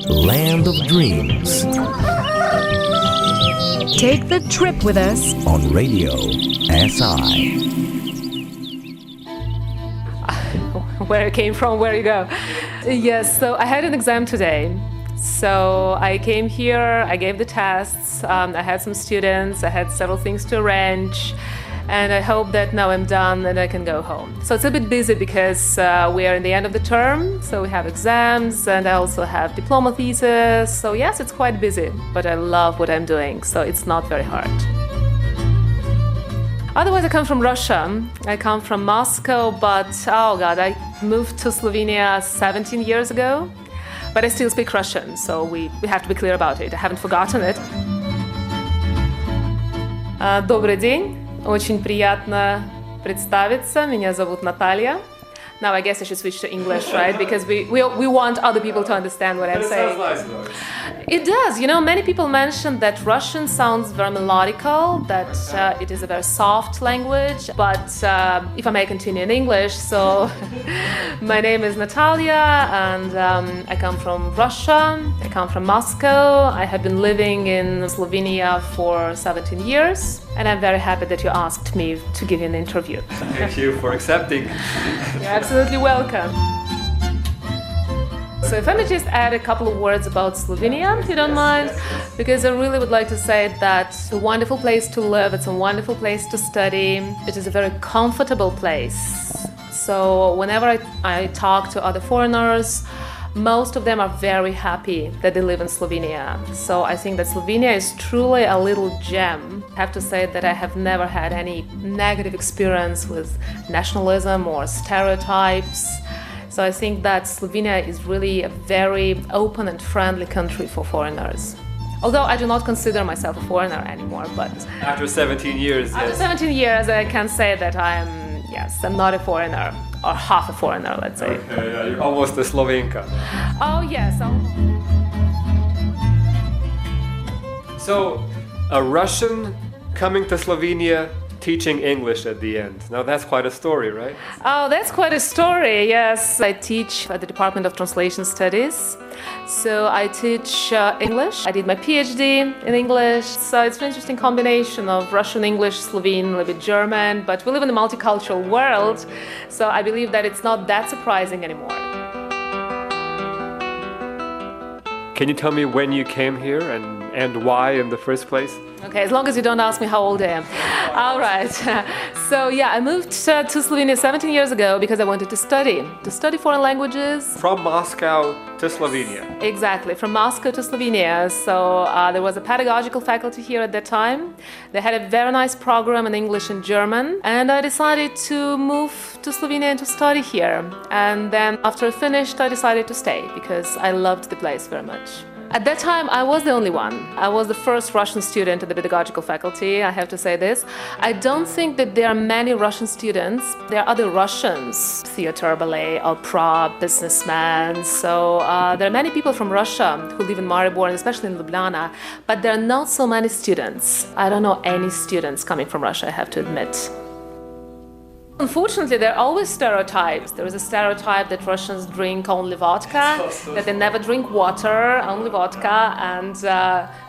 Land of Dreams. Take the trip with us on Radio SI. Where I came from, where you go. Yes, so I had an exam today. So I came here, I gave the tests, I had some students, I had several things to arrange, and I hope that now I'm done and I can go home. So it's a bit busy because we are in the end of the term, so we have exams and I also have diploma thesis. So yes, it's quite busy, but I love what I'm doing, so it's not very hard. Otherwise, I come from Russia. I come from Moscow, but oh God, I moved to Slovenia 17 years ago. But I still speak Russian, so we have to be clear about it. I haven't forgotten it. Добрый день. Очень приятно представиться. Меня зовут Natalia. Now I guess I should switch to English, right? Because we want other people to understand what I'm saying. But it sounds nice, though. It does. You know, many people mention that Russian sounds very melodical, that it is a very soft language. But if I may continue in English, so my name is Natalia, and I come from Russia. I come from Moscow. I have been living in Slovenia for 17 years, and I'm very happy that you asked me to give you an interview. Thank you for accepting. You're absolutely welcome. So if I may just add a couple of words about Slovenia, if you don't mind, because I really would like to say that it's a wonderful place to live, it's a wonderful place to study, it is a very comfortable place. So whenever I talk to other foreigners, most of them are very happy that they live in Slovenia. So I think that Slovenia is truly a little gem. I have to say that I have never had any negative experience with nationalism or stereotypes. So I think that Slovenia is really a very open and friendly country for foreigners. Although I do not consider myself a foreigner anymore, but After 17 years, after yes. 17 years I can say that I'm not a foreigner, or half a foreigner, let's say. Okay, yeah, you're almost a Slovenka. Oh yes. So, a Russian coming to Slovenia, teaching English at the end. Now that's quite a story, right? Oh, that's quite a story, yes. I teach at the Department of Translation Studies. So I teach English. I did my PhD in English. So it's an interesting combination of Russian, English, Slovene, a little bit German. But we live in a multicultural world, so I believe that it's not that surprising anymore. Can you tell me when you came here and why in the first place? Okay, as long as you don't ask me how old I am. All right. So yeah, I moved to Slovenia 17 years ago because I wanted to study foreign languages. From Moscow to Slovenia. Exactly, from Moscow to Slovenia. So there was a pedagogical faculty here at that time. They had a very nice program in English and German. And I decided to move to Slovenia and to study here. And then after I finished, I decided to stay because I loved the place very much. At that time, I was the only one. I was the first Russian student at the pedagogical faculty, I have to say this. I don't think that there are many Russian students. There are other Russians, theater, ballet, opera, businessmen. So there are many people from Russia who live in Maribor, and especially in Ljubljana, but there are not so many students. I don't know any students coming from Russia, I have to admit. Unfortunately, there are always stereotypes. There is a stereotype that Russians drink only vodka, that they never drink water, only vodka, and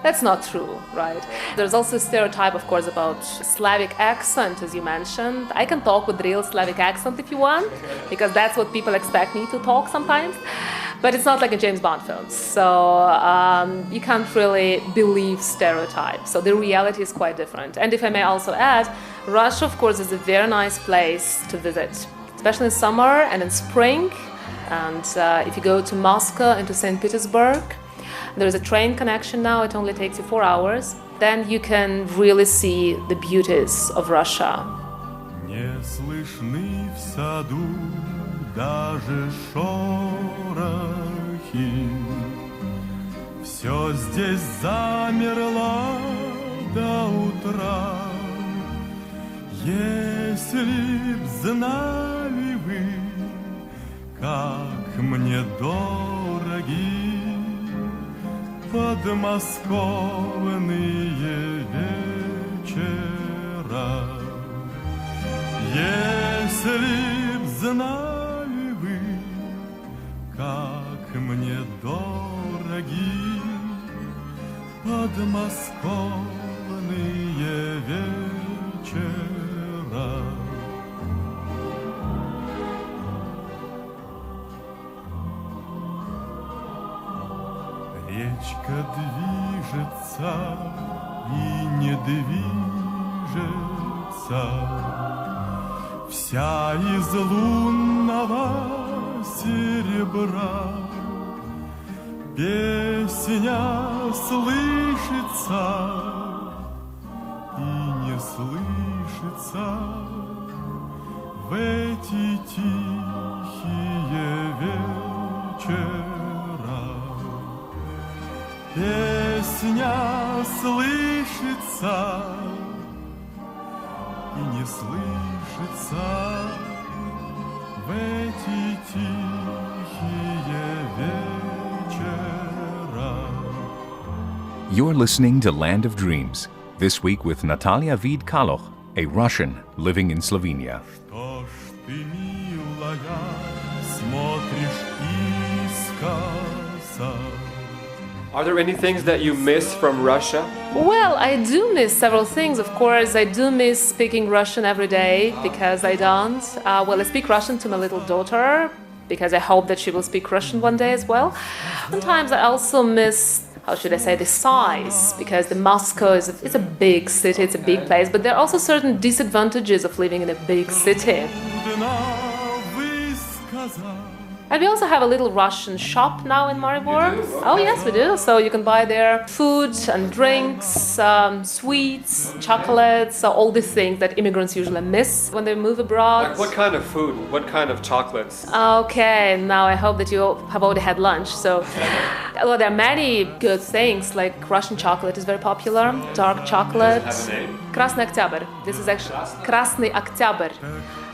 that's not true, right? There's also a stereotype, of course, about Slavic accent, as you mentioned. I can talk with real Slavic accent if you want, because that's what people expect me to talk sometimes. But it's not like a James Bond film, so you can't really believe stereotypes. So the reality is quite different. And if I may also add, Russia, of course, is a very nice place to visit, especially in summer and in spring. And if you go to Moscow and to St. Petersburg, there is a train connection now, it only takes you 4 hours. Then you can really see the beauties of Russia. Не слышны в саду даже шорохи. Все здесь замерло до утра. Если б знали вы, как мне дороги подмосковные вечера. Если б знали вы, как мне дороги дороги, подмосковные вечера. Речка движется и не движется, вся из лунного серебра. Песня слышится и не слышится в эти тихие вечера. Песня слышится и не слышится в эти тихие вечера. You're listening to Land of Dreams, this week with Natalia Vid Kaloh, a Russian living in Slovenia. Что ж ты, милая, смотришь искоса? Are there any things that you miss from Russia? Well, I do miss several things, of course. I do miss speaking Russian every day because I don't. I speak Russian to my little daughter because I hope that she will speak Russian one day as well. Sometimes I also miss, how should I say, the size, because the Moscow is a big city, it's a big place, but there are also certain disadvantages of living in a big city. And we also have a little Russian shop now in Maribor. Oh yes, we do. So you can buy there food and drinks, sweets, chocolates, so all the things that immigrants usually miss when they move abroad. Like what kind of food? What kind of chocolates? Okay, now I hope that you have already had lunch. So, well, there are many good things. Like Russian chocolate is very popular. Dark chocolate. Does it have a name? Krasny Oktyabr. This is actually Krasny Oktyabr.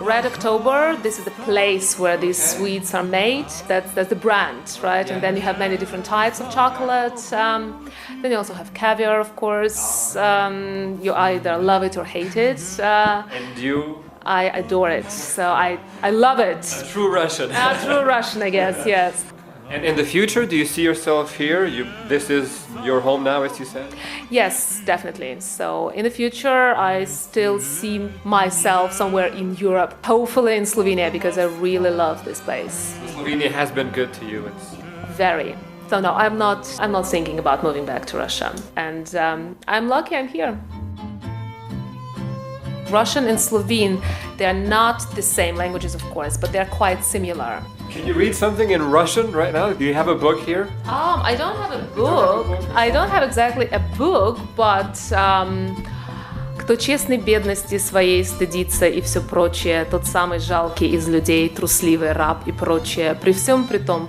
Red October, this is the place where these sweets are made. That's the brand, right? And then you have many different types of chocolate. Then you also have caviar, of course. You either love it or hate it. And you? I adore it. So I love it. A true Russian. True Russian, I guess, yes. And in the future, do you see yourself here? This is your home now, as you said? Yes, definitely. So in the future, I still see myself somewhere in Europe, hopefully in Slovenia, because I really love this place. Slovenia has been good to you. Very. So no, I'm not thinking about moving back to Russia. And I'm lucky I'm here. Russian and Slovene, they're not the same languages, of course, but they're quite similar. Can you read something in Russian right now? Do you have a book here? I don't have a book. I don't have exactly a book, but кто честной бедности своей стыдится и все прочее, тот самый жалкий из людей, трусливый раб и прочее. При всем при том,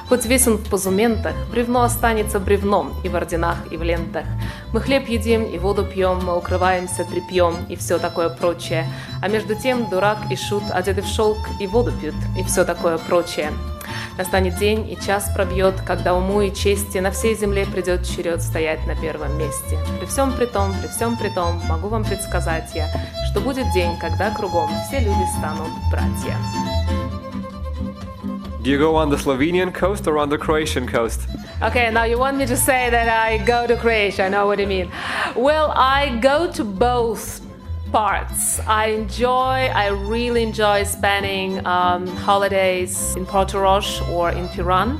хоть весь он в позументах, бревно останется бревном и в орденах, и в лентах. Мы хлеб едим и воду пьем, мы укрываемся тряпьем и все такое прочее. А между тем дурак и шут одеты в шелк и воду пьют и все такое прочее. Настанет день и час пробьет, когда уму и чести на всей земле придет черед стоять на первом месте. При всем при том, могу вам предсказать я, что будет день, когда кругом все люди станут братья. Do you go on the Slovenian coast or on the Croatian coast? Okay, now you want me to say that I go to Croatia, I know what you mean. Well, I go to both parts. I really enjoy spending holidays in Portorož or in Piran.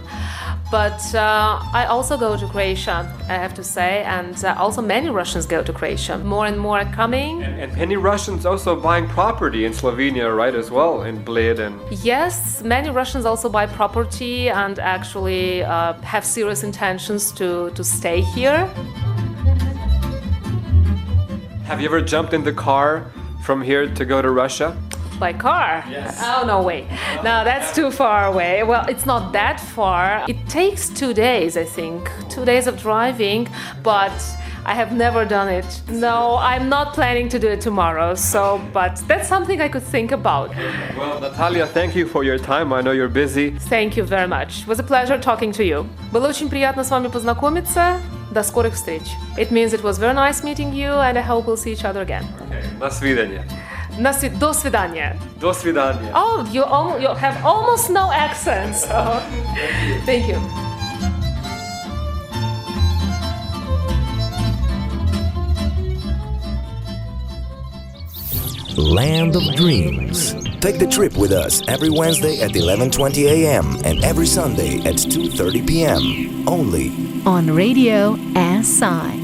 But I also go to Croatia, I have to say, and also many Russians go to Croatia. More and more are coming. And many Russians also buying property in Slovenia, right, as well, in Bled and... Yes, many Russians also buy property and actually have serious intentions to stay here. Have you ever jumped in the car from here to go to Russia? By car? Yes. Oh, no way. No, that's too far away. Well, it's not that far. It takes 2 days, I think. 2 days of driving, but I have never done it. No, I'm not planning to do it tomorrow, but that's something I could think about. Well, Natalia, thank you for your time. I know you're busy. Thank you very much. It was a pleasure talking to you. Было очень приятно с вами познакомиться. До скорых встреч. It means it was very nice meeting you, and I hope we'll see each other again. Okay. На свидание. До свидания. До свидания. Oh, you have almost no accent. So. Thank you. Land of Dreams. Take the trip with us every Wednesday at 11:20 a.m. and every Sunday at 2:30 p.m. Only on Radio SI.